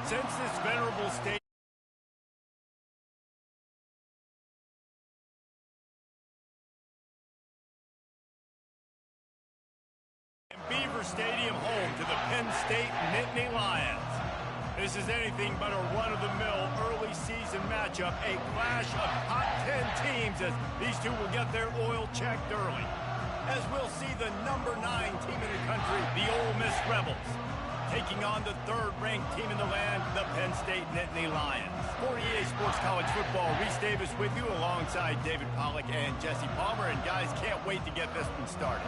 Since this venerable state Beaver Stadium, home to the Penn State Nittany Lions. This is anything but a run-of-the-mill early season matchup, a clash of top 10 teams as these two will get their oil checked early. As we'll see the #9 team in the country, the Ole Miss Rebels, taking on the third-ranked team in the land, the Penn State Nittany Lions. For EA Sports College Football, Reese Davis with you alongside David Pollack and Jesse Palmer. And guys, can't wait to get this one started.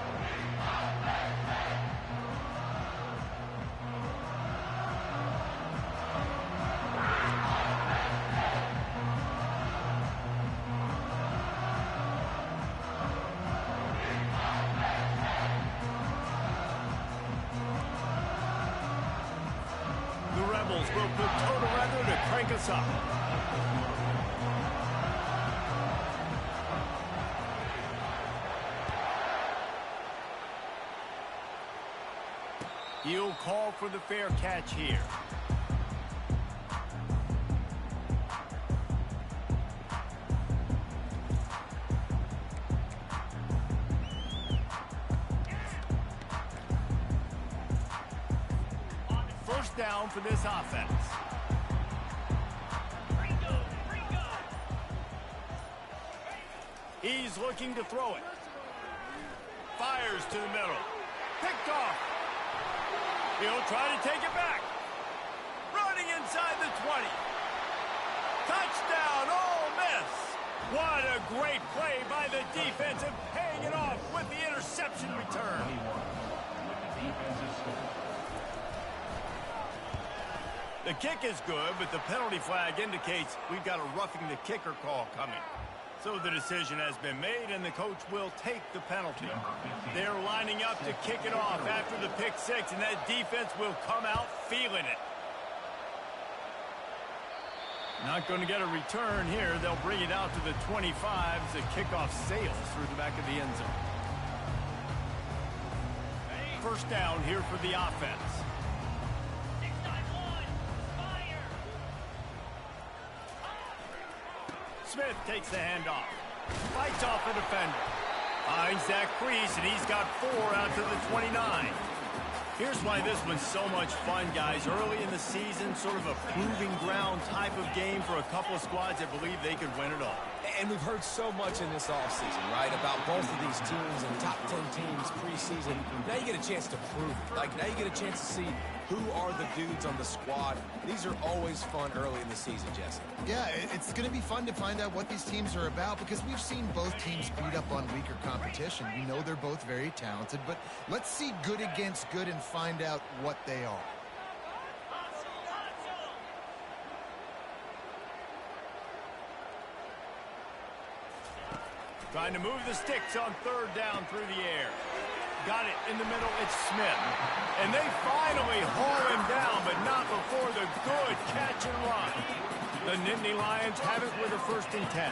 Will put total weather to crank us up. He'll call for the fair catch here. Down for this offense. He's looking to throw it. Fires to the middle. Picked off. He'll try to take it back. Running inside the 20. Touchdown, Ole Miss. What a great play by the defense and paying it off with the interception return. The kick is good, but the penalty flag indicates we've got a roughing the kicker call coming. So the decision has been made, and the coach will take the penalty. They're lining up to kick it off after the pick six, and that defense will come out feeling it. Not going to get a return here. They'll bring it out to the 25 as the kickoff sails through the back of the end zone. First down here for the offense. Smith takes the handoff. Fights off the defender. Finds that crease, and he's got 4 out to the 29. Here's why this one's so much fun, guys. Early in the season, sort of a proving ground type of game for a couple of squads that believe they could win it all. And we've heard so much in this offseason, right, about both of these teams and top 10 teams preseason. Now you get a chance to prove it. Like, now you get a chance to see who are the dudes on the squad. These are always fun early in the season, Jesse. Yeah, it's going to be fun to find out what these teams are about because we've seen both teams beat up on weaker competition. We know they're both very talented, but let's see good against good and find out what they are. Trying to move the sticks on third down through the air. Got it in the middle, it's Smith. And they finally haul him down, but not before the good catch and run. The Nittany Lions have it with a 1st and 10.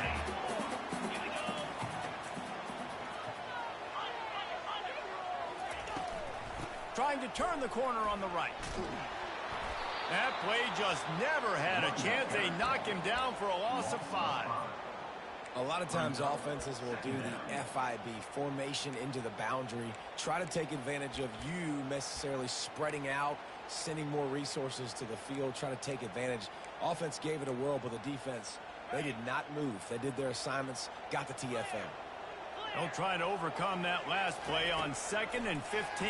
Trying to turn the corner on the right. That play just never had a chance. They knock him down for a loss of 5. A lot of times offenses will do the FIB, formation into the boundary, try to take advantage of you necessarily spreading out, sending more resources to the field, trying to take advantage. Offense gave it a whirl, but the defense, they did not move. They did their assignments, got the TFM. They'll try to overcome that last play on 2nd and 15.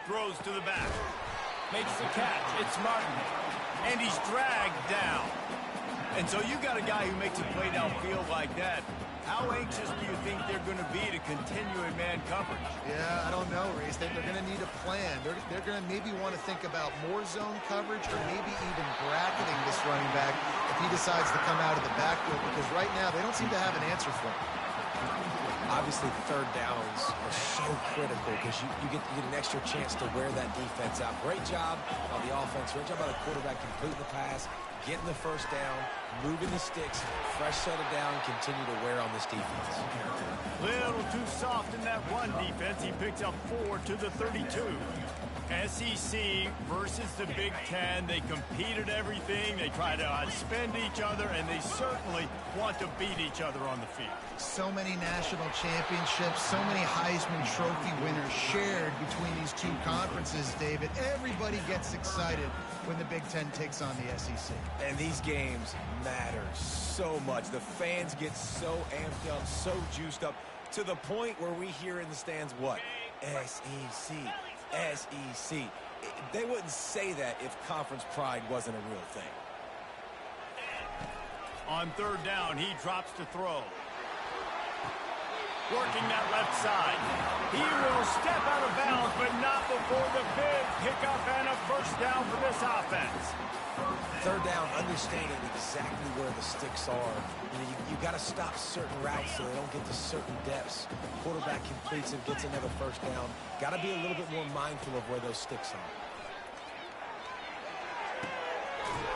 Throws to the back. Makes the catch. It's Martin. And he's dragged down. And so you got a guy who makes a play downfield like that. How anxious do you think they're going to be to continue in man coverage? Yeah, I don't know, Reese. They're going to need a plan. They're going to maybe want to think about more zone coverage or maybe even bracketing this running back if he decides to come out of the backfield, because right now they don't seem to have an answer for him. Obviously, third downs are so critical because you get an extra chance to wear that defense out. Great job on the offense. Great job by the quarterback completing the pass, getting the first down, moving the sticks, fresh set of down, continue to wear on this defense. Little too soft in that run defense. He picks up 4 to the 32. SEC versus the Big Ten. They compete at everything. They try to outspend each other, and they certainly want to beat each other on the field. So many national championships, so many Heisman Trophy winners shared between these two conferences, David. Everybody gets excited when the Big Ten takes on the SEC. And these games matter so much. The fans get so amped up, so juiced up, to the point where we hear in the stands what? SEC. SEC. They wouldn't say that if conference pride wasn't a real thing. On third down, he drops to throw. Working that left side. He will step out of bounds, but not before the big pickup and a first down for this offense. Third down, understanding exactly where the sticks are. You got to stop certain routes so they don't get to certain depths. Quarterback completes and gets another first down. Got to be a little bit more mindful of where those sticks are.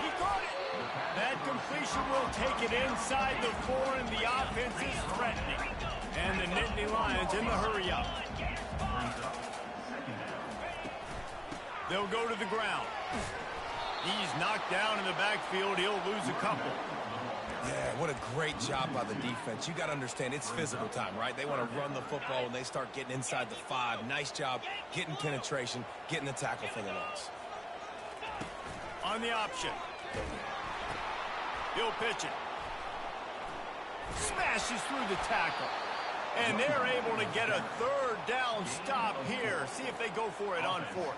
He caught it. That completion will take it inside the 4, and the offense is threatening. And the Nittany Lions in the hurry-up. They'll go to the ground. He's knocked down in the backfield. He'll lose a couple. Yeah, what a great job by the defense. You got to understand, it's physical time, right? They want to run the football when they start getting inside the 5. Nice job getting penetration, getting the tackle for the loss. On the option. He'll pitch it. Smashes through the tackle. And they're able to get a third down stop here. See if they go for it on 4th.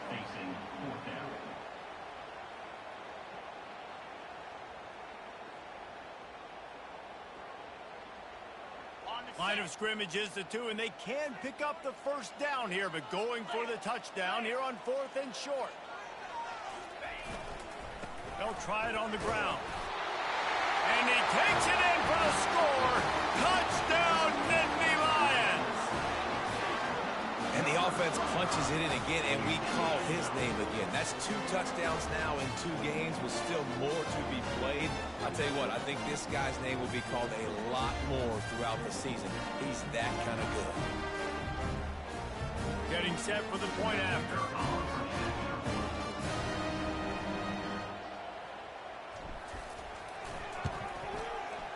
Line of scrimmage is the 2, and they can pick up the first down here, but going for the touchdown here on 4th and short. They'll try it on the ground. And he takes it in for the score. Touchdown, Nittany Lions. And the offense punches it in again, and we call his name again. That's 2 touchdowns now in 2 games, with still more to be played. I'll tell you what, I think this guy's name will be called a lot more throughout the season. He's that kind of good. Getting set for the point after.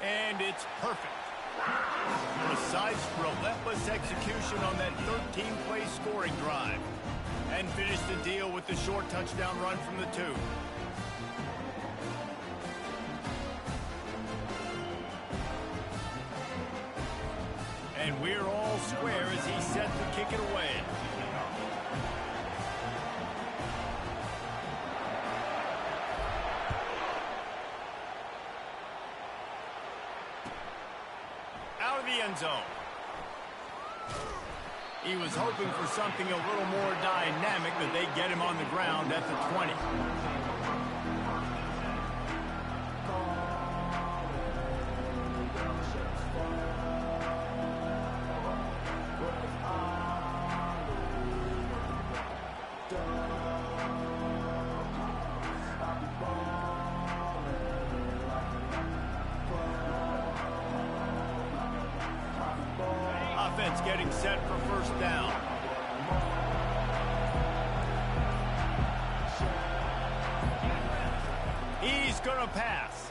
And it's perfect. Precise, relentless execution on that 13-play scoring drive. And finish the deal with the short touchdown run from the 2. And we're all square as he's set to kick it away. Out of the end zone. He was hoping for something a little more dynamic, but they get him on the ground at the 20. Offense getting set for first down. He's going to pass.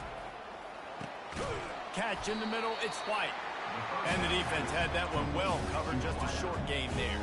Catch in the middle, it's White. And the defense had that one well covered, just a short game there.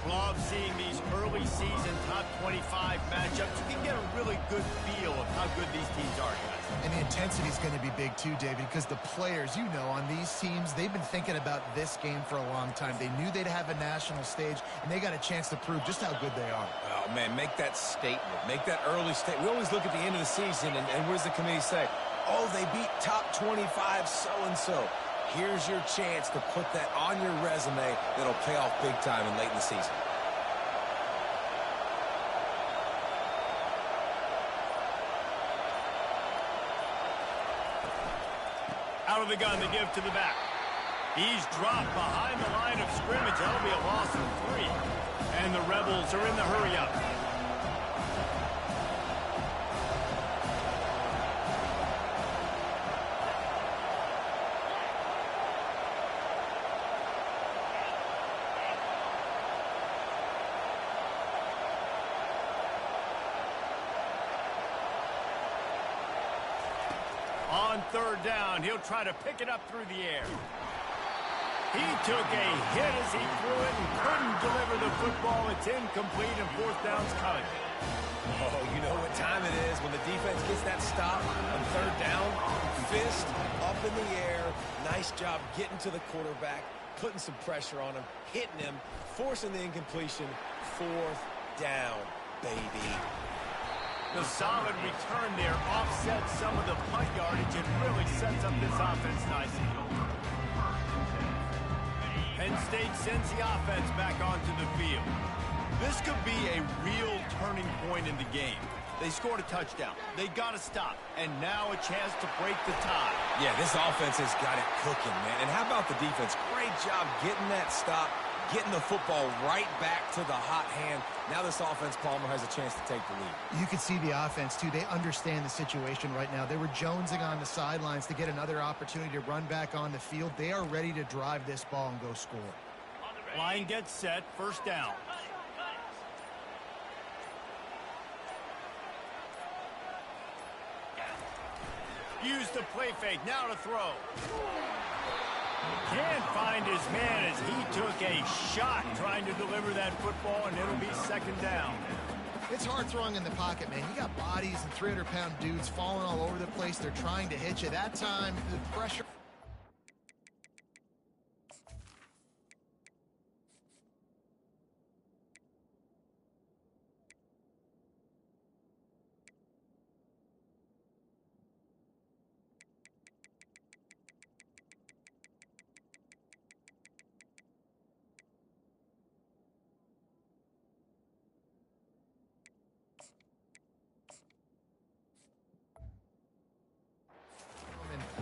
Love seeing these early season top 25 matchups. You can get a really good feel of how good these teams are, guys. And the intensity is going to be big too, David, because the players, you know, on these teams, they've been thinking about this game for a long time. They knew they'd have a national stage, and they got a chance to prove just how good they are. Oh, man, make that statement. Make that early statement. We always look at the end of the season, and what does the committee say? Oh, they beat top 25 so-and-so. Here's your chance to put that on your resume that'll pay off big time and late in the season. Out of the gun to give to the back. He's dropped behind the line of scrimmage. That'll be a loss of 3. And the Rebels are in the hurry-up. third down. He'll try to pick it up through the air. He took a hit as he threw it and couldn't deliver the football. It's incomplete and fourth down's coming. Oh, you know what time it is when the defense gets that stop on third down. Fist up in the air. Nice job getting to the quarterback, putting some pressure on him, hitting him, forcing the incompletion. Fourth down, baby. The solid return there offsets some of the punt yardage and really sets up this offense nicely. Penn State sends the offense back onto the field. This could be a real turning point in the game. They scored a touchdown. They got to stop. And now a chance to break the tie. Yeah, this offense has got it cooking, man. And how about the defense? Great job getting that stop, getting the football right back to the hot hand. Now this offense, Palmer, has a chance to take the lead. You can see the offense, too. They understand the situation right now. They were jonesing on the sidelines to get another opportunity to run back on the field. They are ready to drive this ball and go score. Line gets set. First down. Use the play fake. Now to throw. Can't find his man as he took a shot trying to deliver that football, and it'll be second down. It's hard throwing in the pocket, man. You got bodies and 300-pound dudes falling all over the place. They're trying to hit you. That time, the pressure.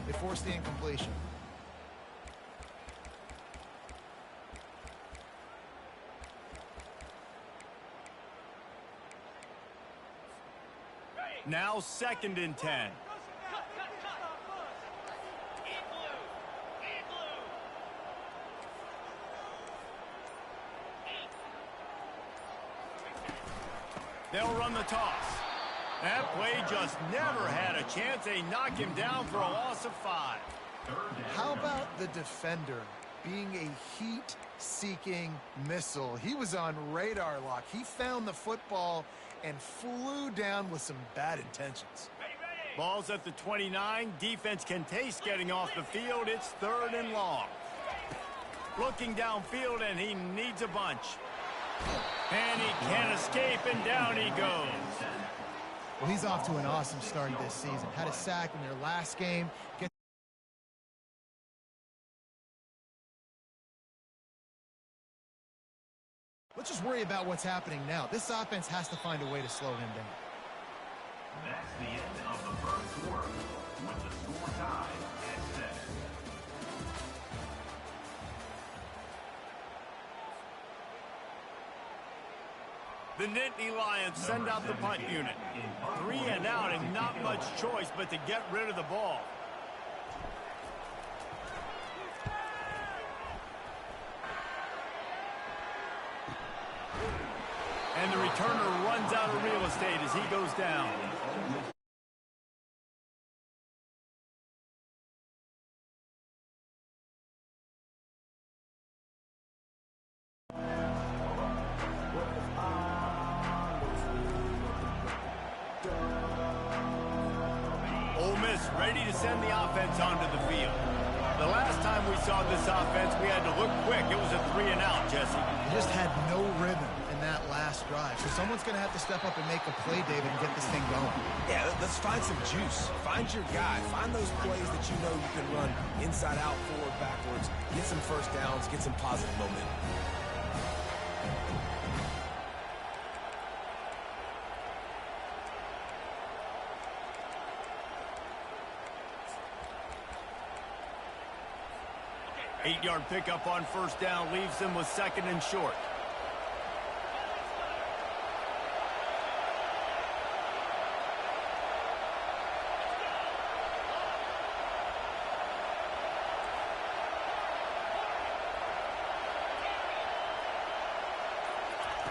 They forced the incompletion. Now second and 10. They'll run the toss. That play just never had a chance. They knock him down for a loss of 5. How about the defender being a heat-seeking missile? He was on radar lock. He found the football and flew down with some bad intentions. Ball's at the 29. Defense can taste getting off the field. It's third and long. Looking downfield, and he needs a bunch. And he can't escape, and down he goes. Well, he's off to an awesome start this season. Had a sack in their last game. Let's just worry about what's happening now. This offense has to find a way to slow him down. That's the end of the first quarter, with the score tied at 7. The Nittany Lions send out the punt unit. 3 and out, and not much choice but to get rid of the ball. And the returner runs out of real estate as he goes down. Ole Miss ready to send the offense onto the field. The last time we saw this offense, we had to look quick. It was a 3 and out, Jesse. They just had no rhythm in that last drive. So someone's going to have to step up and make a play, David, and get this thing going. Yeah, let's find some juice. Find your guy. Find those plays that you know you can run inside out, forward, backwards. Get some first downs. Get some positive momentum. Eight-yard pickup on first down leaves them with second and short.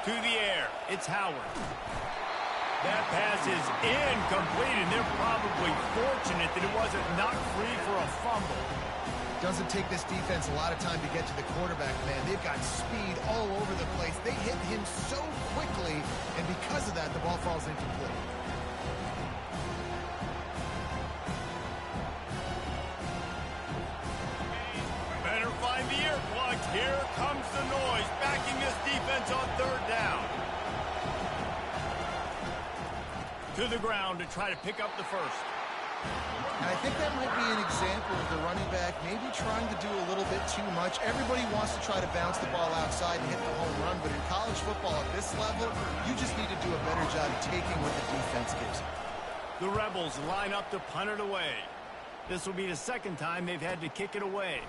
To the air, it's Howard. That pass is incomplete, and they're probably fortunate that it wasn't knocked free for a fumble. Doesn't take this defense a lot of time to get to the quarterback, man. They've got speed all over the place. They hit him so quickly, and because of that, the ball falls incomplete. Better find the earplugs. Here comes the noise, backing this defense on third down. To the ground to try to pick up the first. And I think that might be an example of the running back maybe trying to do a little bit too much. Everybody wants to try to bounce the ball outside and hit the home run, but in college football at this level, you just need to do a better job taking what the defense gives you. The Rebels line up to punt it away. This will be the second time they've had to kick it away.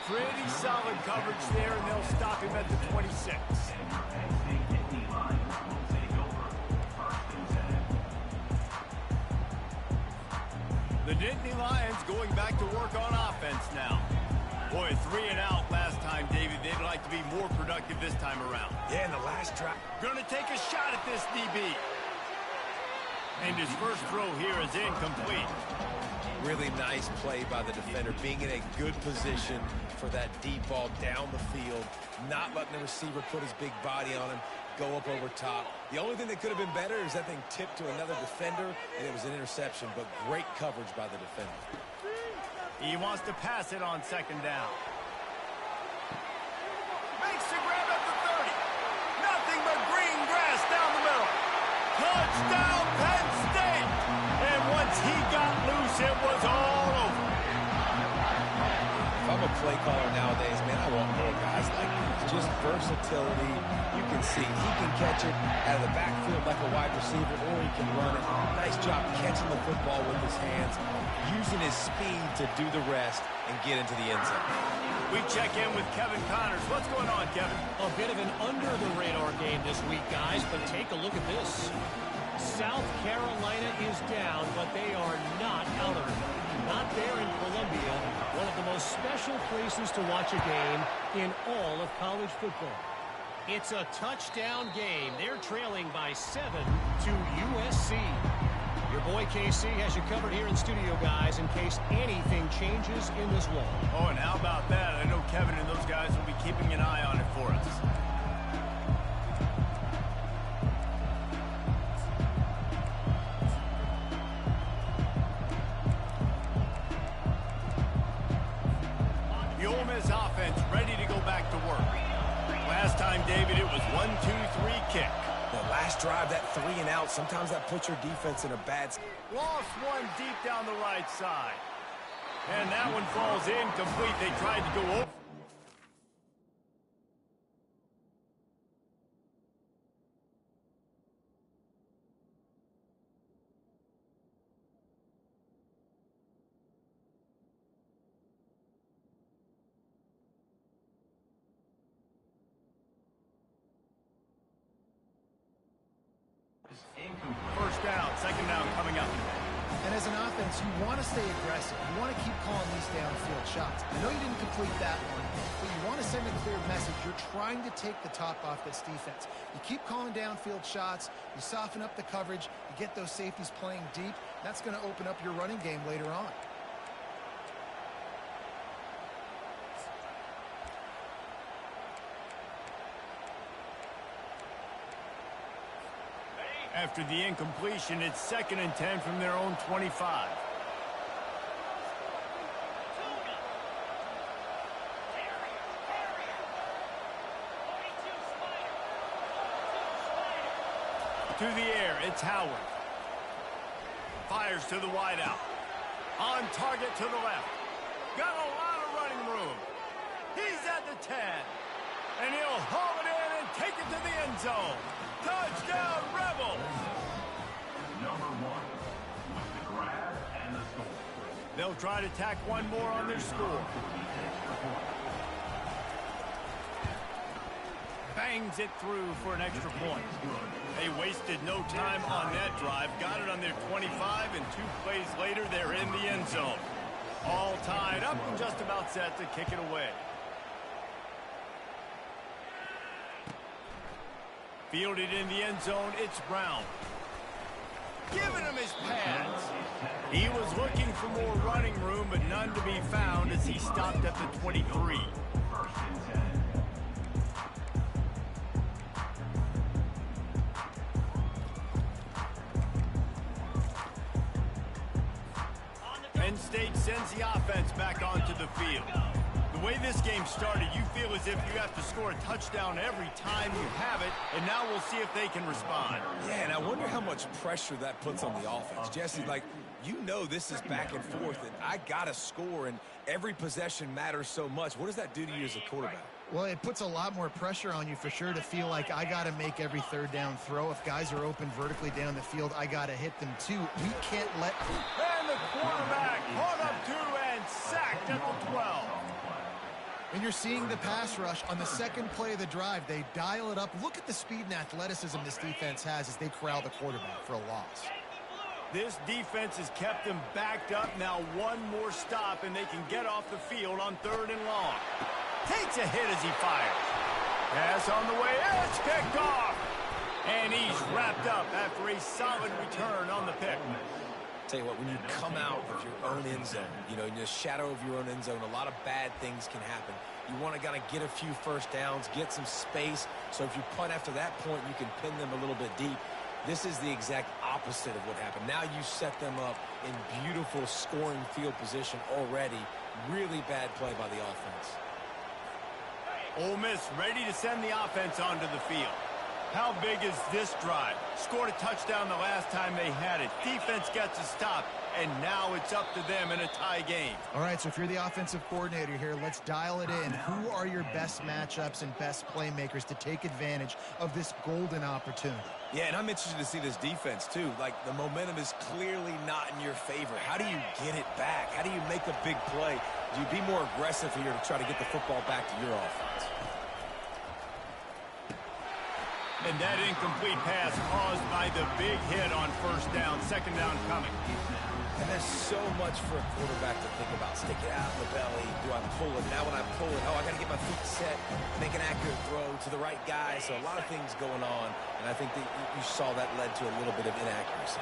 Pretty solid coverage there, and they'll stop him at the 26. The Nittany Lions going back to work on offense now. Boy, 3 and out last time, David. They'd like to be more productive this time around. Yeah, in the last drive. Gonna take a shot at this DB. And his first throw here is incomplete. Really nice play by the defender, being in a good position for that deep ball down the field, not letting the receiver put his big body on him, go up over top. The only thing that could have been better is that thing tipped to another defender, and it was an interception, but great coverage by the defender. He wants to pass it on second down. Makes the grab at the 30. Nothing but green grass down the middle. Touchdown, Penn State! And once he got loose, it was all over. If I'm a play caller nowadays, man, I want more guys like this. Just versatility. You can see he can catch it out of the backfield like a wide receiver, or he can run it. Nice job catching the football with his hands, using his speed to do the rest and get into the end zone. We check in with Kevin Connors. What's going on, Kevin? A bit of an under-the-radar game this week, guys, but take a look at this. South Carolina is down, but they are not out of it. Not there in Columbia, one of the most special places to watch a game in all of college football. It's a touchdown game. They're trailing by 7 to USC. Your boy KC has you covered here in studio, guys, in case anything changes in this one. Oh, and how about that? I know Kevin and those guys will be keeping an eye on it for us. The Ole Miss offense ready to go back to work. Last time, David, it was 1-2-3 kick. The last drive, that 3 and out, sometimes that puts your defense in a bad spot. Lost one deep down the right side. And that one falls incomplete. They tried to go over. First down, second down coming up. And as an offense, you want to stay aggressive. You want to keep calling these downfield shots. I know you didn't complete that one, but you want to send a clear message. You're trying to take the top off this defense. You keep calling downfield shots. You soften up the coverage. You get those safeties playing deep. That's going to open up your running game later on. After the incompletion, it's 2nd and 10 from their own 25. To the air, it's Howard. Fires to the wideout. On target to the left. Got a lot of running room. He's at the 10. And he'll haul it in and take it to the end zone. Touchdown, Rebels! Number 1 with the grab and the score. They'll try to tack one more on their score. Bangs it through for an extra point. They wasted no time on that drive. Got it on their 25, and 2 plays later, they're in the end zone. All tied up and just about set to kick it away. Fielded in the end zone, it's Brown. Giving him his pads. He was looking for more running room, but none to be found as he stopped at the 23. Penn State sends the offense back onto the field. The way this game started, you feel as if you have to score a touchdown every time you have it, and now we'll see if they can respond. Yeah, and I wonder how much pressure that puts on the offense. Jesse, like, you know this is back and forth, and I got to score, and every possession matters so much. What does that do to you as a quarterback? Well, it puts a lot more pressure on you for sure to feel like I got to make every third down throw. If guys are open vertically down the field, I got to hit them too. We can't let... And the quarterback caught up to and sacked at the 12. And you're seeing the pass rush on the second play of the drive. They dial it up. Look at the speed and athleticism this defense has as they corral the quarterback for a loss. This defense has kept them backed up. Now one more stop, and they can get off the field on 3rd and long. Takes a hit as he fires. Pass on the way. It's kicked off. And he's wrapped up after a solid return on the pick. Tell you what, when you come out of your own end zone, you know, in the shadow of your own end zone, a lot of bad things can happen. You want to kind of get a few first downs, get some space, so if you punt after that point, you can pin them a little bit deep. This is the exact opposite of what happened. Now you set them up in beautiful scoring field position already. Really bad play by the offense. Ole Miss ready to send the offense onto the field. How big is this drive? Scored a touchdown the last time they had it. Defense gets a stop, and now it's up to them in a tie game. All right, so if you're the offensive coordinator here, let's dial it in. Who are your best matchups and best playmakers to take advantage of this golden opportunity? Yeah, and I'm interested to see this defense, too. Like, the momentum is clearly not in your favor. How do you get it back? How do you make the big play? Do you be more aggressive here to try to get the football back to your offense? And that incomplete pass caused by the big hit on 1st down, 2nd down coming. And there's so much for a quarterback to think about. Stick it out in the belly. Do I pull it? Now when I pull it, oh, I got to get my feet set, make an accurate throw to the right guy. So a lot of things going on, and I think that you saw that led to a little bit of inaccuracy.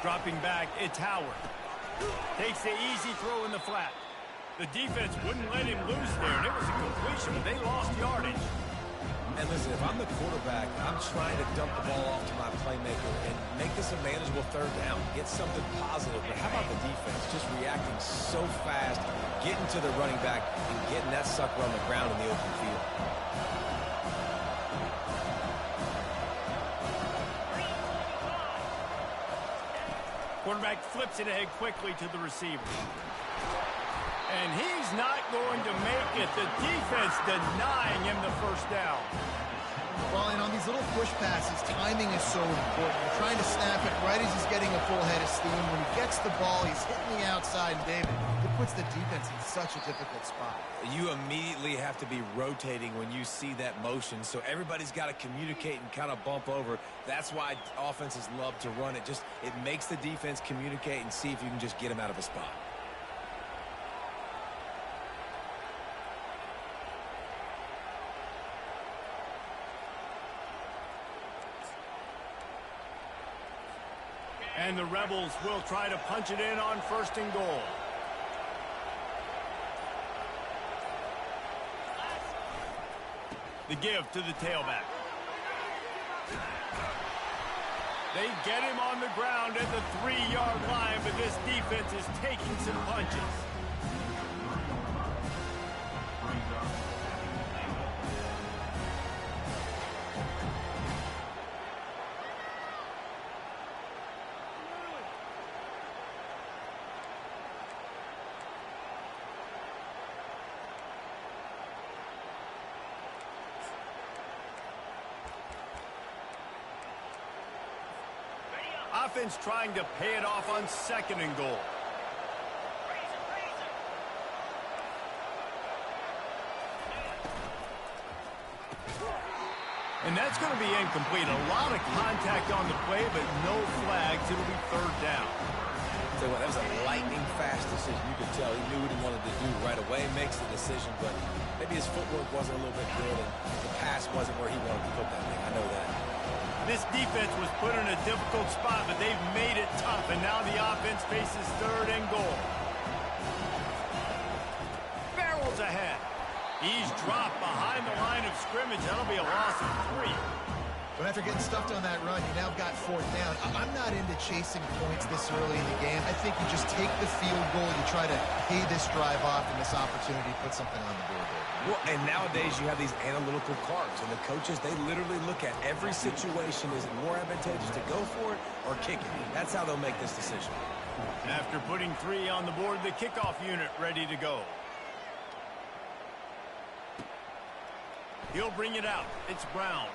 Dropping back, it's Howard. Takes the easy throw in the flat. The defense wouldn't let him loose there, and it was a completion, but they lost yardage. And listen, if I'm the quarterback, I'm trying to dump the ball off to my playmaker and make this a manageable 3rd down, get something positive. But how about the defense just reacting so fast, getting to the running back, and getting that sucker on the ground in the open field? Quarterback flips it ahead quickly to the receiver. And he's not going to make it. The defense denying him the 1st down. Well, and on these little push passes, timing is so important. You're trying to snap it right as he's getting a full head of steam. When he gets the ball, he's hitting the outside, and David, it puts the defense in such a difficult spot. You immediately have to be rotating when you see that motion, so everybody's got to communicate and kind of bump over. That's why offenses love to run it. It makes the defense communicate and see if you can just get him out of a spot. And the Rebels will try to punch it in on 1st and goal. The give to the tailback. They get him on the ground at the 3-yard line, but this defense is taking some punches. Offense trying to pay it off on 2nd and goal. And that's going to be incomplete. A lot of contact on the play, but no flags. It'll be 3rd down. So that was a lightning-fast decision. You could tell he knew what he wanted to do right away, makes the decision, but maybe his footwork wasn't a little bit good, and the pass wasn't where he wanted to put that thing. I know that. This defense was put in a difficult spot, but they've made it tough, and now the offense faces 3rd and goal. Barrels ahead. He's dropped behind the line of scrimmage. That'll be a loss of 3. But after getting stuffed on that run, you now got 4th down. I'm not into chasing points this early in the game. I think you just take the field goal. You try to pay this drive off and this opportunity to put something on the board there. Well, and nowadays you have these analytical cards, and the coaches, they literally look at every situation. Is it more advantageous to go for it or kick it? That's how they'll make this decision. After putting 3 on the board, the kickoff unit ready to go. He'll bring it out. It's Brown.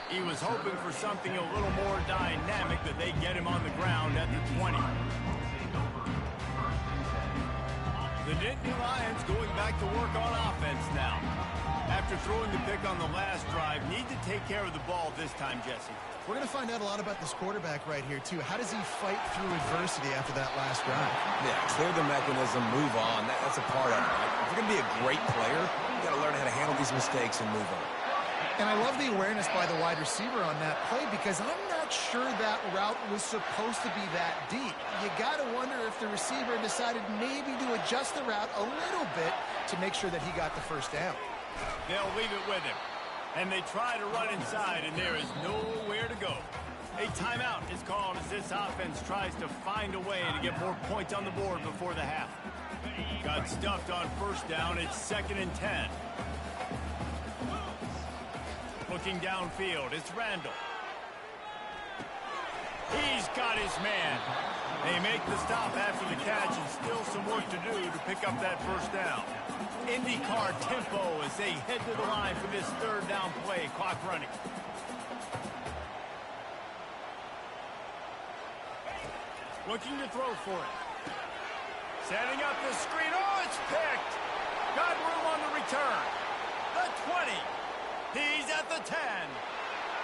He was hoping for something a little more dynamic, but they get him on the ground at the 20. The Nittany Lions going back to work on offense now. After throwing the pick on the last drive, need to take care of the ball this time, Jesse. We're going to find out a lot about this quarterback right here, too. How does he fight through adversity after that last drive? Yeah, clear the mechanism, move on. That's a part of it, right? If you're going to be a great player, you got to learn how to handle these mistakes and move on. And I love the awareness by the wide receiver on that play because I'm not sure that route was supposed to be that deep. You got to wonder if the receiver decided maybe to adjust the route a little bit to make sure that he got the 1st down. They'll leave it with him. And they try to run inside, and there is nowhere to go. A timeout is called as this offense tries to find a way to get more points on the board before the half. Got stuffed on 1st down. It's 2nd and 10. Looking downfield, it's Randall. He's got his man. They make the stop after the catch, and still some work to do to pick up that 1st down. IndyCar tempo as they head to the line for this 3rd down play. Clock running. Looking to throw for it. Setting up the screen. Oh, it's picked. Got room on the return. The 20. He's at the 10.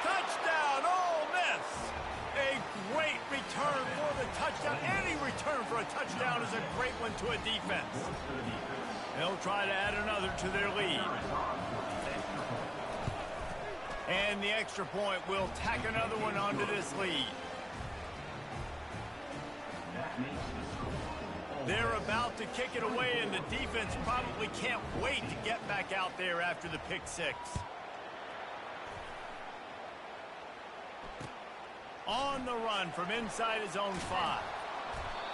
Touchdown, Ole Miss. A great return for the touchdown. Any return for a touchdown is a great one to a defense. They'll try to add another to their lead. And the extra point will tack another one onto this lead. They're about to kick it away, and the defense probably can't wait to get back out there after the pick 6. On the run from inside his own 5.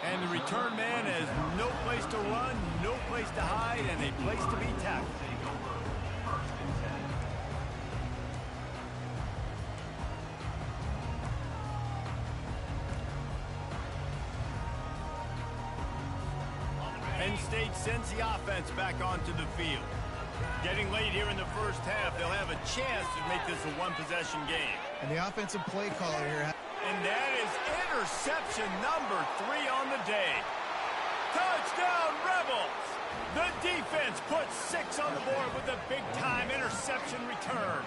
And the return man has no place to run, no place to hide, and a place to be tackled. Penn State sends the offense back onto the field. Getting late here in the 1st half, they'll have a chance to make this a 1-possession game. And the offensive play caller here. And that is interception number 3 on the day. Touchdown, Rebels! The defense puts 6 on the board with a big-time interception return.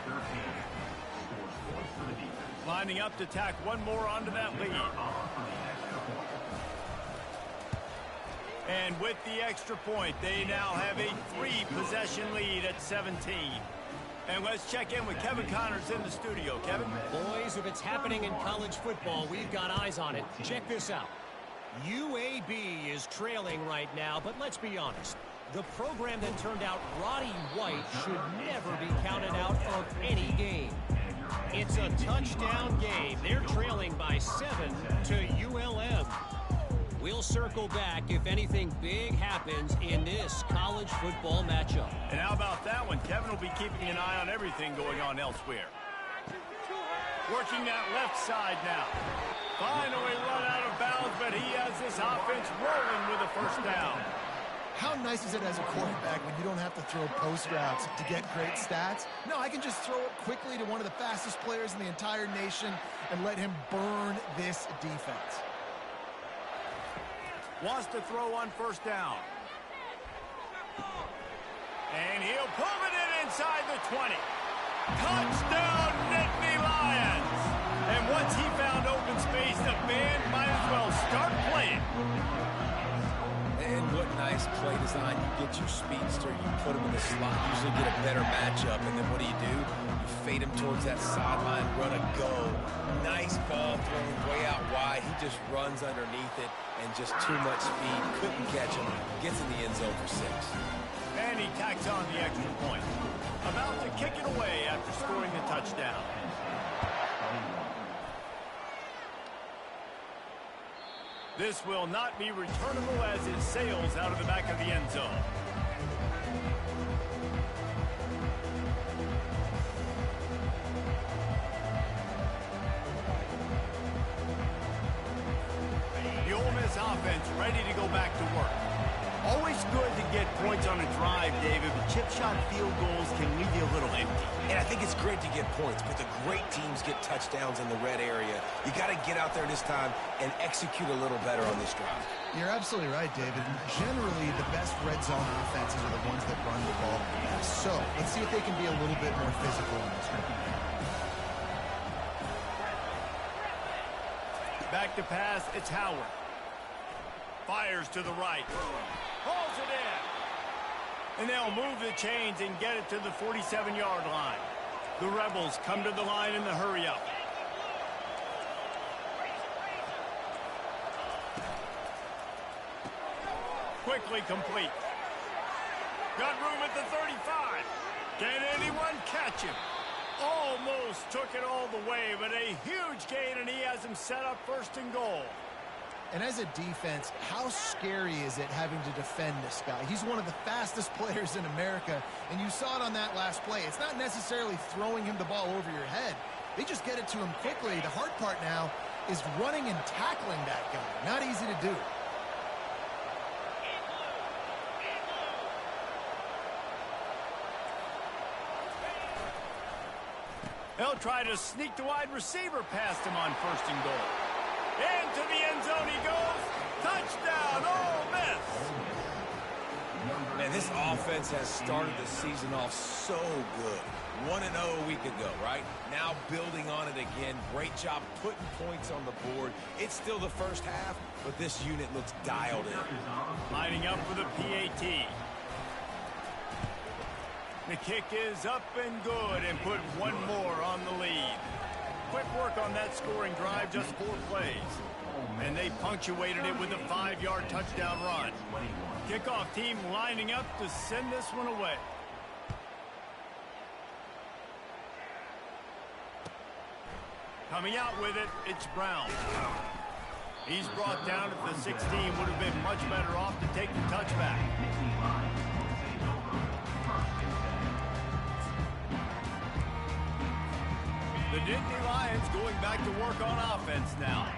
Lining up to tack one more onto that lead. And with the extra point, they now have a 3-possession lead at 17. And let's check in with Kevin Connors in the studio. Kevin? Boys, if it's happening in college football, we've got eyes on it. Check this out. UAB is trailing right now, but let's be honest. The program that turned out Roddy White should never be counted out of any game. It's a touchdown game. They're trailing by 7 to ULM. We'll circle back if anything big happens in this college football matchup. And how about that one? Kevin will be keeping an eye on everything going on elsewhere. Working that left side now. Finally run out of bounds, but he has this offense rolling with a 1st down. How nice is it as a quarterback when you don't have to throw post routes to get great stats? No, I can just throw it quickly to one of the fastest players in the entire nation and let him burn this defense. Wants to throw on 1st down. And he'll pull it in inside the 20. Touchdown, Nittany Lions! And once he found open space, the band might as well start playing. And what nice play design. You get your speedster, you put him in the slot, usually get a better matchup, and then what do? You fade him towards that sideline, run a go. Nice ball thrown way out wide. He just runs underneath it, and just too much speed. Couldn't catch him. Gets in the end zone for 6. And he tacks on the extra point. About to kick it away after scoring a touchdown. This will not be returnable as it sails out of the back of the end zone. The Ole Miss offense ready to go back to work. Always good to get points on a drive, David, but chip shot field goals can leave you a little empty. And I think it's great to get points, but the great teams get touchdowns in the red area. You got to get out there this time and execute a little better on this drive. You're absolutely right, David. Generally, the best red zone offenses are the ones that run the ball the best. So let's see if they can be a little bit more physical in this one. Back to pass, it's Howard. Fires to the right. Hauls it in. And they'll move the chains and get it to the 47-yard line. The Rebels come to the line in the hurry-up. Quickly complete. Got room at the 35. Can anyone catch him? Almost took it all the way, but a huge gain, and he has him set up 1st and goal. And as a defense, how scary is it having to defend this guy? He's one of the fastest players in America, and you saw it on that last play. It's not necessarily throwing him the ball over your head. They just get it to him quickly. The hard part now is running and tackling that guy. Not easy to do. They'll try to sneak the wide receiver past him on 1st and goal. Into the end zone he goes. Touchdown, Ole Miss. Man, this offense has started the season off so good. 1-0 a week ago, right? Now building on it again. Great job putting points on the board. It's still the first half, but this unit looks dialed in. Lining up for the PAT. The kick is up and good, and put one more on the lead. Quick work on that scoring drive, just 4 plays. And they punctuated it with a 5-yard touchdown run. Kickoff team lining up to send this one away. Coming out with it, it's Brown. He's brought down at the 16, would have been much better off to take the touchback. The Nittany Lions going back to work on offense now.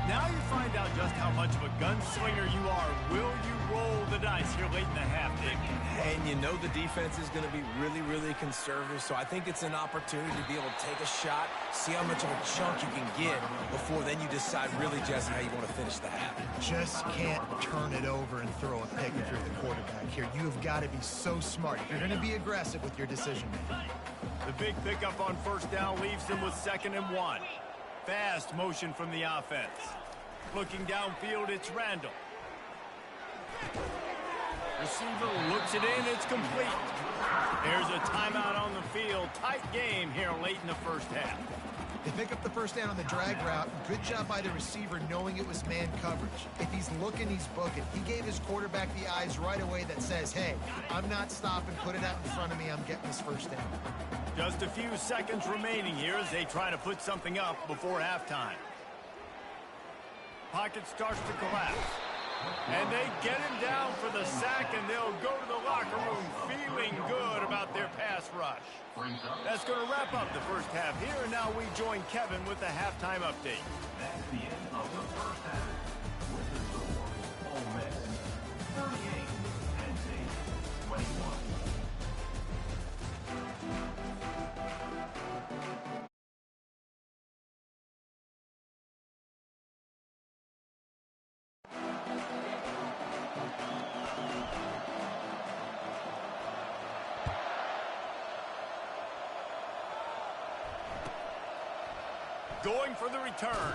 Now you find out just how much of a gunslinger you are. Will you roll the dice here late in the half, Dick? And you know the defense is going to be really, really conservative, so I think it's an opportunity to be able to take a shot, see how much of a chunk you can get before then you decide really just how you want to finish the half. Just can't turn it over and throw a pick if you're the quarterback here. You have got to be so smart. You're going to be aggressive with your decision making. The big pickup on 1st down leaves them with 2nd and 1. Fast motion from the offense. Looking downfield, it's Randall. Receiver looks it in, it's complete. There's a timeout on the field. Tight game here late in the first half. They pick up the 1st down on the drag route. Good job by the receiver knowing it was man coverage. If he's looking, he's booking. He gave his quarterback the eyes right away that says, hey, I'm not stopping. Put it out in front of me. I'm getting this 1st down. Just a few seconds remaining here as they try to put something up before halftime. Pocket starts to collapse. And they get him down for the sack, and they'll go to the locker room feeling good about their pass rush. That's going to wrap up the first half here, and now we join Kevin with the halftime update. That's the end of the first half. With the score, Ole Miss 38, Penn State 21. Going for the return.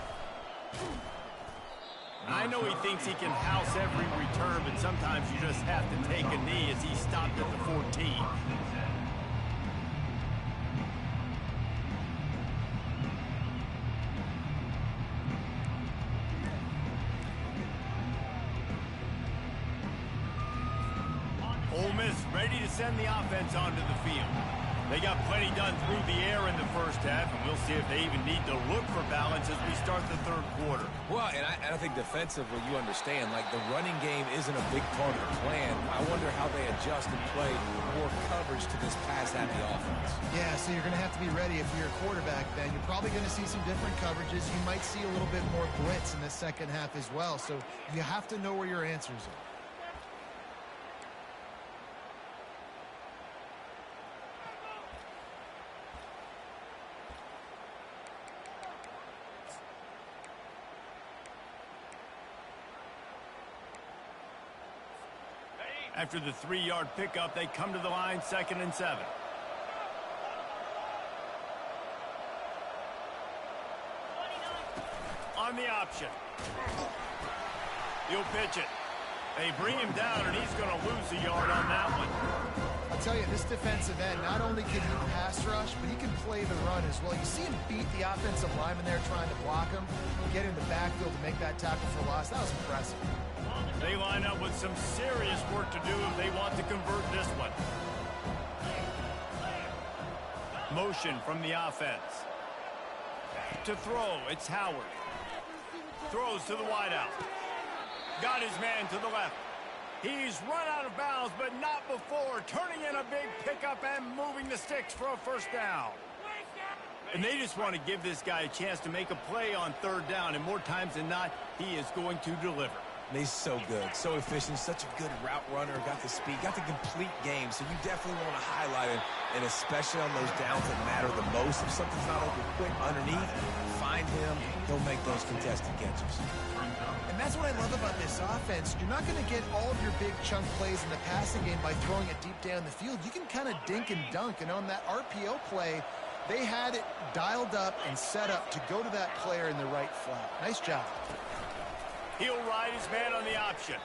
I know he thinks he can house every return, but sometimes you just have to take a knee as he stopped at the 14. Ole Miss ready to send the offense onto the field. They got plenty done through the air in the first half, and we'll see if they even need to look for balance as we start the third quarter. Well, and I think defensively, you understand, like the running game isn't a big part of the plan. I wonder how they adjust and play more coverage to this pass-happy offense. Yeah, so you're going to have to be ready if you're a quarterback, Ben. You're probably going to see some different coverages. You might see a little bit more blitz in the second half as well, so you have to know where your answers are. After the 3-yard pickup, they come to the line, 2nd and 7. On the option. He'll pitch it. They bring him down, and he's going to lose a yard on that one. I'll tell you, this defensive end, not only can he pass rush, but he can play the run as well. You see him beat the offensive lineman there trying to block him, get in the backfield to make that tackle for loss. That was impressive. They line up with some serious work to do if they want to convert this one. Motion from the offense. To throw, it's Howard. Throws to the wideout. Got his man to the left. He's run out of bounds, but not before turning in a big pickup and moving the sticks for a first down. And they just want to give this guy a chance to make a play on 3rd down, and more times than not, he is going to deliver. He's so good, so efficient, such a good route runner, got the speed, got the complete game, so you definitely want to highlight him, and especially on those downs that matter the most. If something's not open quick underneath, find him, he'll make those contested catches. And that's what I love about this offense. You're not going to get all of your big chunk plays in the passing game by throwing it deep down the field. You can kind of dink and dunk, and on that RPO play, they had it dialed up and set up to go to that player in the right flat. Nice job. He'll ride his man on the option.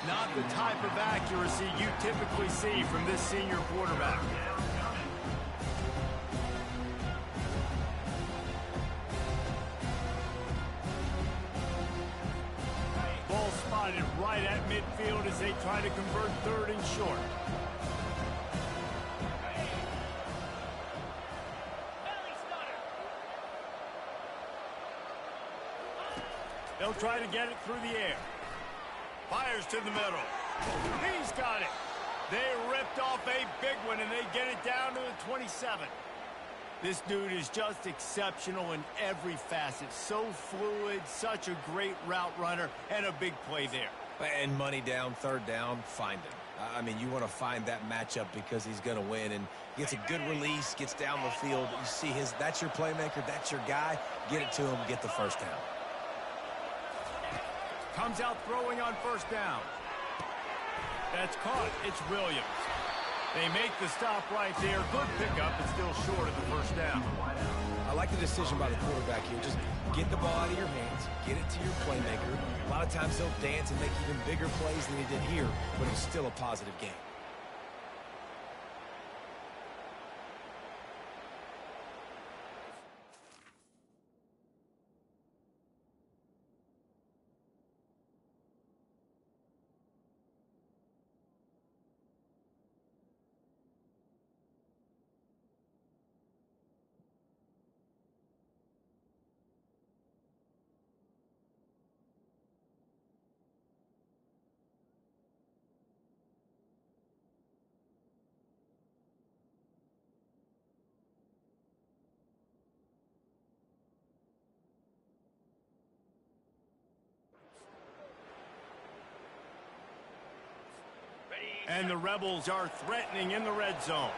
Not the type of accuracy you typically see from this senior quarterback. Ball spotted right at midfield as they try to convert 3rd and short. They'll try to get it through the air. Fires to the middle. He's got it. They ripped off a big one, and they get it down to the 27. This dude is just exceptional in every facet. So fluid, such a great route runner, and a big play there. And money down, 3rd down, find him. I mean, you want to find that matchup because he's going to win, and gets a good release, gets down the field. You see that's your playmaker, that's your guy. Get it to him, get the first down. Comes out throwing on 1st down. That's caught. It's Williams. They make the stop right there. Good pickup, but still short of the 1st down. I like the decision by the quarterback here. Just get the ball out of your hands, get it to your playmaker. A lot of times he'll dance and make even bigger plays than he did here, but it's still a positive game. And the Rebels are threatening in the red zone.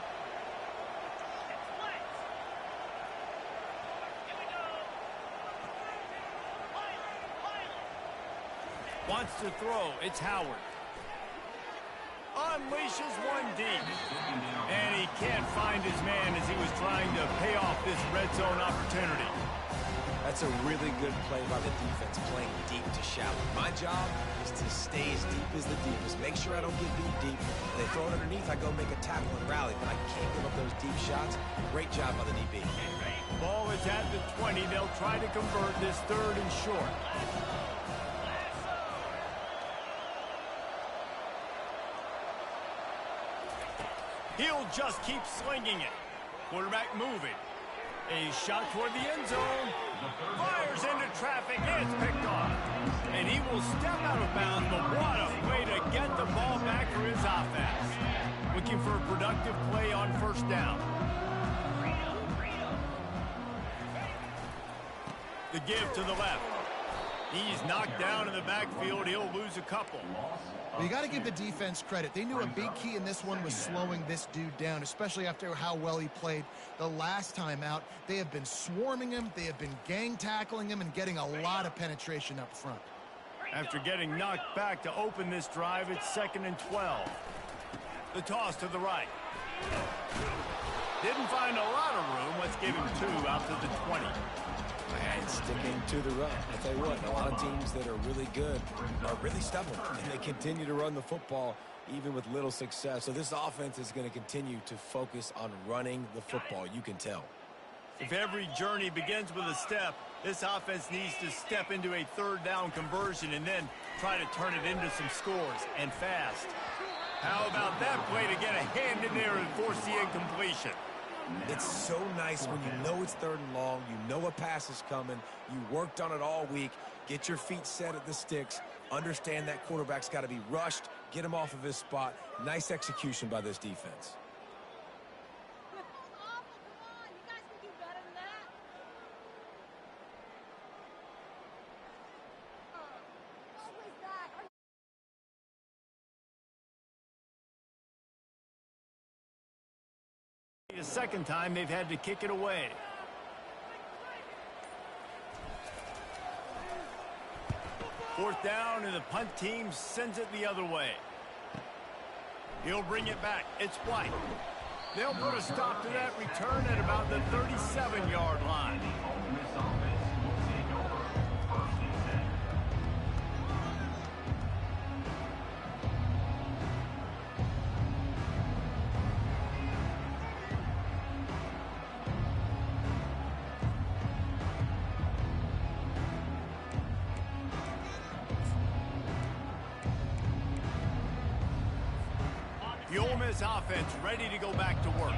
Wants to throw. It's Howard. Unleashes one deep. And he can't find his man as he was trying to pay off this red zone opportunity. That's a really good play by the defense, playing deep to shallow. My job is to stay as deep as the deepest, make sure I don't get beat deep. When they throw it underneath, I go make a tackle and rally, but I can't give up those deep shots. Great job by the DB. Ball is at the 20. They'll try to convert this 3rd and short. He'll just keep slinging it. Quarterback moving. A shot toward the end zone. Fires into traffic. It's picked off. And he will step out of bounds, but what a way to get the ball back for his offense. Looking for a productive play on 1st down. The give to the left. He's knocked down in the backfield. He'll lose a couple. Well, you got to give the defense credit. They knew a big key in this one was slowing this dude down, especially after how well he played the last time out. They have been swarming him. They have been gang tackling him and getting a lot of penetration up front. After getting knocked back to open this drive, it's 2nd and 12. The toss to the right. Didn't find a lot of room. Let's give him 2 out to the 20. And sticking to the run. I'll tell you what, a lot of teams that are really good are really stubborn, and they continue to run the football even with little success. So this offense is going to continue to focus on running the football. You can tell. If every journey begins with a step, this offense needs to step into a 3rd down conversion and then try to turn it into some scores, and fast. How about that play to get a hand in there and force the incompletion? It's so nice when you know it's 3rd and long, you know a pass is coming, you worked on it all week, get your feet set at the sticks, understand that quarterback's got to be rushed, get him off of his spot. Nice execution by this defense. The 2nd time they've had to kick it away. Fourth down, and the punt team sends it the other way. He'll bring it back. It's White. They'll put a stop to that return at about the 37-yard line. The Ole Miss offense ready to go back to work.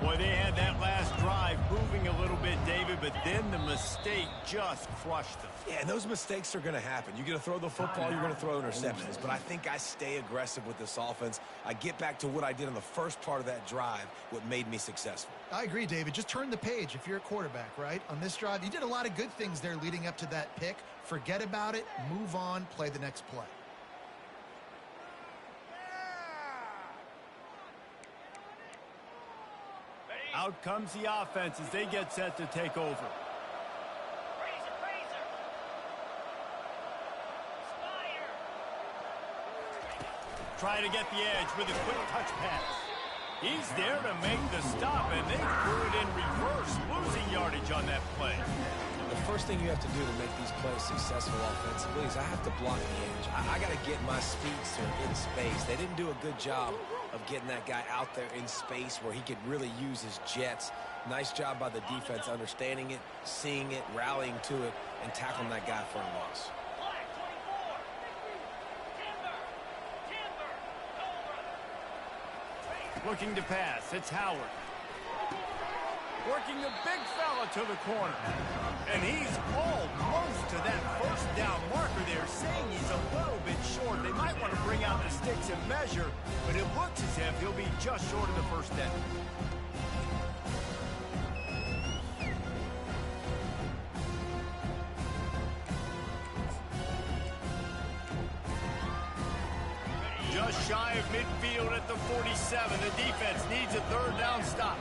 Boy, they had that last drive moving a little bit, David, but then the mistake just crushed them. Yeah, and those mistakes are going to happen. You're going to throw the football, you're going to throw interceptions. But I think I stay aggressive with this offense. I get back to what I did in the first part of that drive, what made me successful. I agree, David. Just turn the page if you're a quarterback, right? On this drive, you did a lot of good things there leading up to that pick. Forget about it, move on, play the next play. Out comes the offense as they get set to take over. Try to get the edge with a quick touch pass. He's there to make the stop, and they threw it in reverse, losing yardage on that play. The first thing you have to do to make these plays successful offensively is I have to block the edge. I got to get my speedster in space. They didn't do a good job of getting that guy out there in space where he could really use his jets. Nice job by the defense understanding it, seeing it, rallying to it, and tackling that guy for a loss. Looking to pass, it's Howard. Working the big fella to the corner. And he's almost to that first down marker there, saying he's a little bit short. They might want to bring out the sticks and measure, but it looks as if he'll be just short of the first down. Just shy of midfield at the 47. The defense needs a third down stop.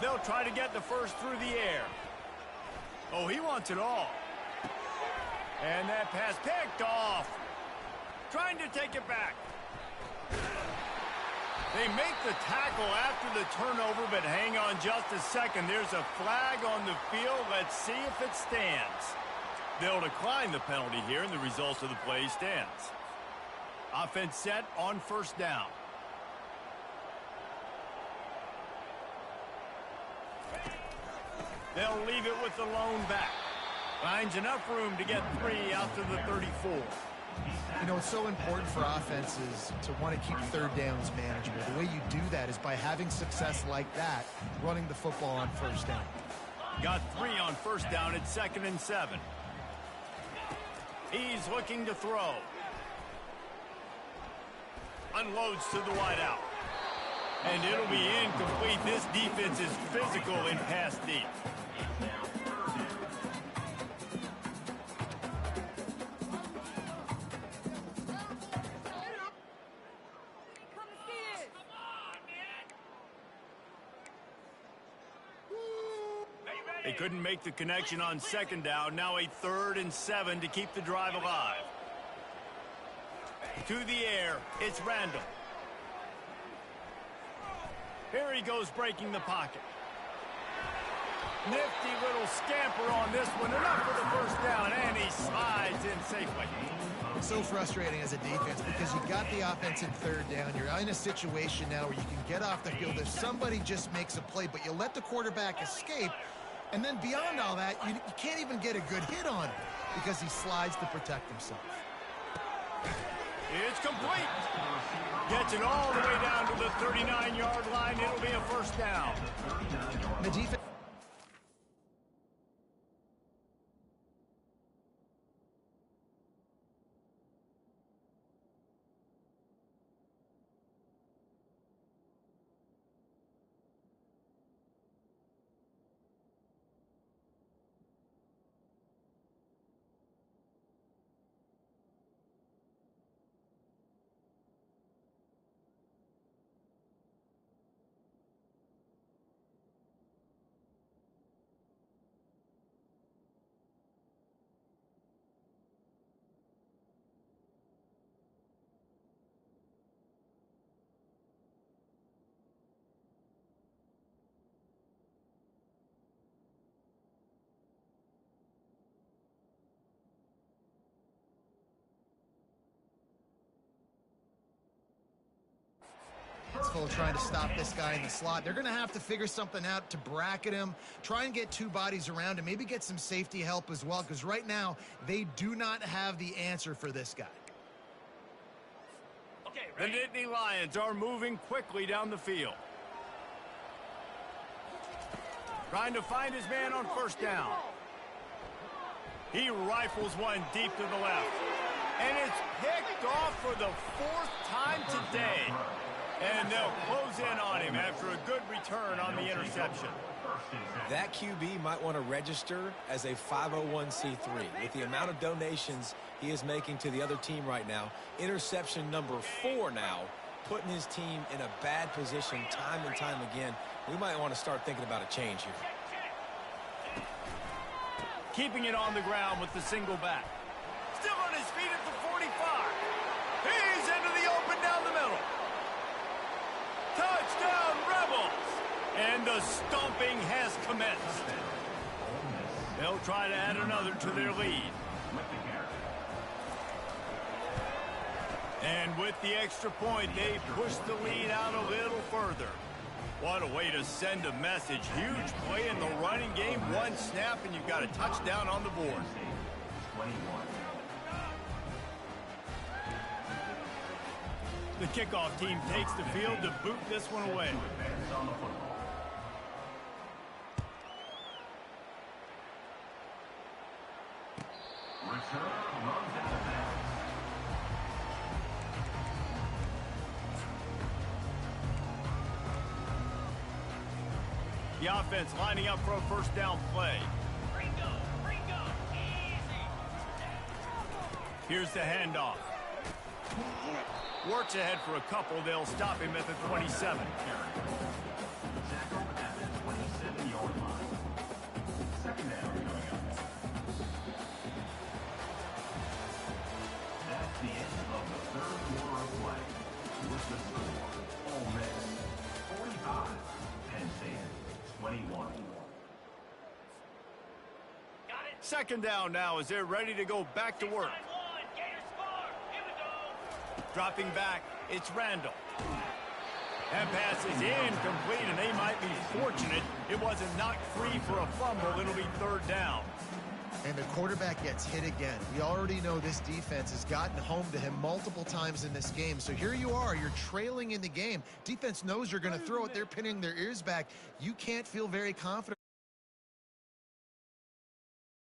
They'll try to get the first through the air. Oh, he wants it all. And that pass picked off. Trying to take it back. They make the tackle after the turnover, but hang on just a second. There's a flag on the field. Let's see if it stands. They'll decline the penalty here, and the result of the play stands. Offense set on first down. They'll leave it with the lone back. Finds enough room to get 3 out to the 34. You know, it's so important for offenses to want to keep third downs manageable. The way you do that is by having success like that, running the football on first down. Got 3 on first down at 2nd and 7. He's looking to throw. Unloads to the wideout. And it'll be incomplete. This defense is physical in pass deep. They couldn't make the connection on 2nd down. Now a 3rd and 7 to keep the drive alive. To the air, it's Randall. Here he goes, breaking the pocket. Nifty little scamper on this one. Enough for the first down, and he slides in safely. It's so frustrating as a defense because you got the offense in 3rd down. You're in a situation now where you can get off the field if somebody just makes a play, but you let the quarterback escape. And then beyond all that, you can't even get a good hit on him because he slides to protect himself. It's complete. Gets it all the way down to the 39-yard line. It'll be a first down. The defense. Trying to stop this guy in the slot. They're going to have to figure something out to bracket him, try and get 2 bodies around him, maybe get some safety help as well, because right now they do not have the answer for this guy. Okay, the Nittany Lions are moving quickly down the field. Trying to find his man on first down. He rifles one deep to the left. And it's picked off for the 4th time today. And they'll close in on him after a good return on the interception. That QB might want to register as a 501c3. With the amount of donations he is making to the other team right now, interception number 4 now, putting his team in a bad position time and time again. We might want to start thinking about a change here. Keeping it on the ground with the single back. Still on his feet at the 45. He's into the open down the middle. Touchdown, Rebels! And the stomping has commenced. They'll try to add another to their lead. And with the extra point, they push the lead out a little further. What a way to send a message. Huge play in the running game. 1 snap, and you've got a touchdown on the board. The kickoff team takes the field to boot this one away. The offense lining up for a first down play. Here's the handoff. Works ahead for a couple. They'll stop him at the 27. That's the end of the 3rd quarter of play. With the score, Ole Miss 21. Second down now as they're ready to go back to work. Dropping back, it's Randall. That pass is incomplete, and they might be fortunate it wasn't knocked free for a fumble. It'll be third down. And the quarterback gets hit again. We already know this defense has gotten home to him multiple times in this game. So here you are, you're trailing in the game. Defense knows you're going to throw it. They're pinning their ears back. You can't feel very confident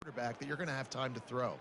quarterback that you're going to have time to throw.